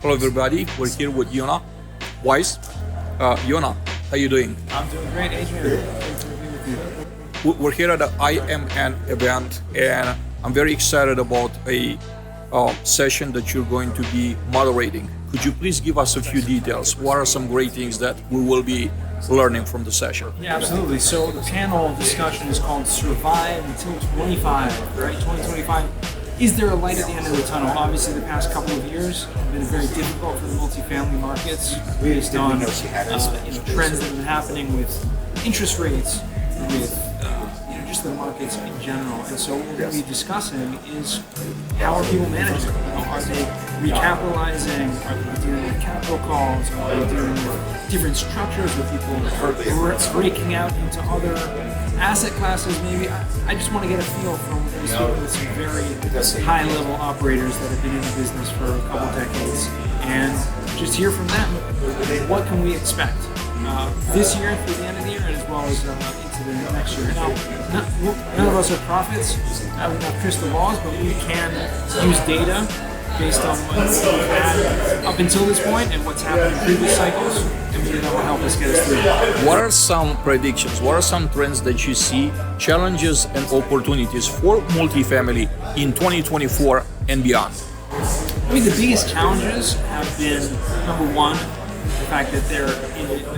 Hello, everybody. We're here with Yonah Weiss. Yonah, how you doing? I'm doing great, Adrian. Thanks for being with you. We're here at the IMN event, and I'm very excited about a session that you're going to be moderating. Could you please give us a few details? What are some great things that we will be learning from the session? Yeah, absolutely. So the panel discussion is called Survive Until 25, right? 2025. Is there a light at the end of the tunnel? Obviously, the past couple of years have been very difficult for the multifamily markets based on trends that have been happening with interest rates, with just the markets in general. And so what we're going to be discussing is how are people managing? Are they recapitalizing? Are they dealing with capital calls? Are they dealing with different structures where people are breaking out into other asset classes? Maybe I just want to get a feel from these people with some very high-level operators that have been in the business for a couple decades, and just hear from them. What can we expect this year through the end of the year, and as well as into the next year? Now, none of us are prophets. We have crystal balls, but we can use data based on what we've had up until this point and what's happened in previous cycles, and maybe that will help us get us through. What are some predictions? What are some trends that you see, challenges and opportunities for multifamily in 2024 and beyond? I mean, the biggest challenges have been, number one, the fact that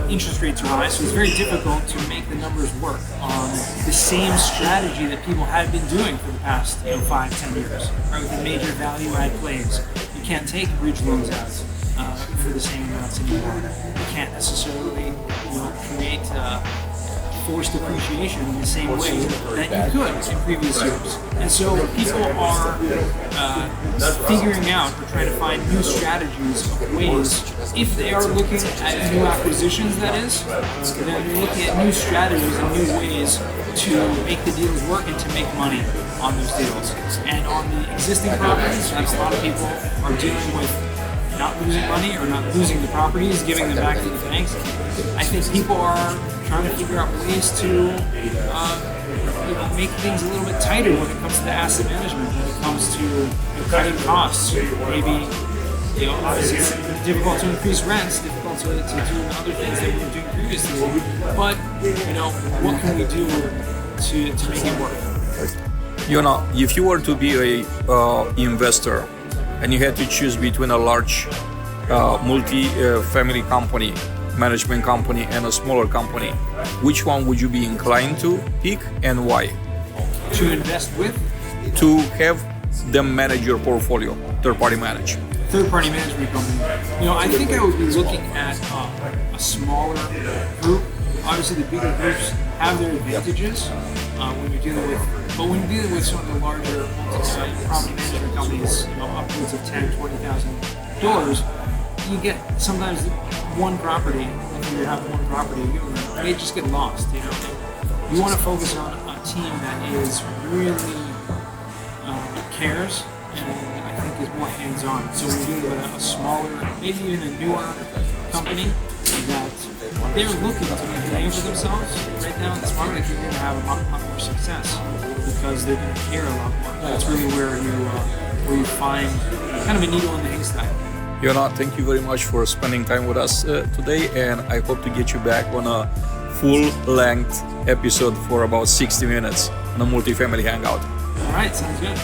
interest rates are high, so it's very difficult to make the numbers work on the same strategy that people had been doing for the past 5-10 years, right? With the major value add plays. You can't take bridge loans out for the same amounts anymore. You can't necessarily create forced appreciation in the same way that you could in previous years. And so people are figuring out or trying to find new strategies of ways, if they are looking at new acquisitions, that is, then they're looking at new strategies and new ways to make the deals work and to make money on those deals. And on the existing properties, a lot of people are dealing with not losing money or not losing the properties, giving them back to the banks. I think people are trying to figure out ways to make things a little bit tighter when it comes to asset management, when it comes to cutting costs. Maybe, obviously it's difficult to increase rents, difficult to do other things that we were doing previously, but, what can we do to make it work? Yonah, if you were to be a investor and you had to choose between a large multi-family company, management company, and a smaller company, which one would you be inclined to pick and why? To invest with? To have them manage your portfolio, third-party manage. Third-party management company. I think I would be looking at a smaller group. Obviously, the bigger groups have their advantages when you're dealing with some of the larger property management companies, upwards of $10,000-$20,000, you get sometimes one property. If you have one property, they just get lost. You want to focus on a team that is really cares, and I think is more hands-on. So when you're dealing with a smaller, maybe even a newer company that they're looking to make a name for themselves right now in this market, you're going to have a lot more success because they're going to care a lot more. That's really where you find kind of a needle in the haystack. Yonah, thank you very much for spending time with us today, and I hope to get you back on a full-length episode for about 60 minutes on a multifamily hangout. All right, sounds good.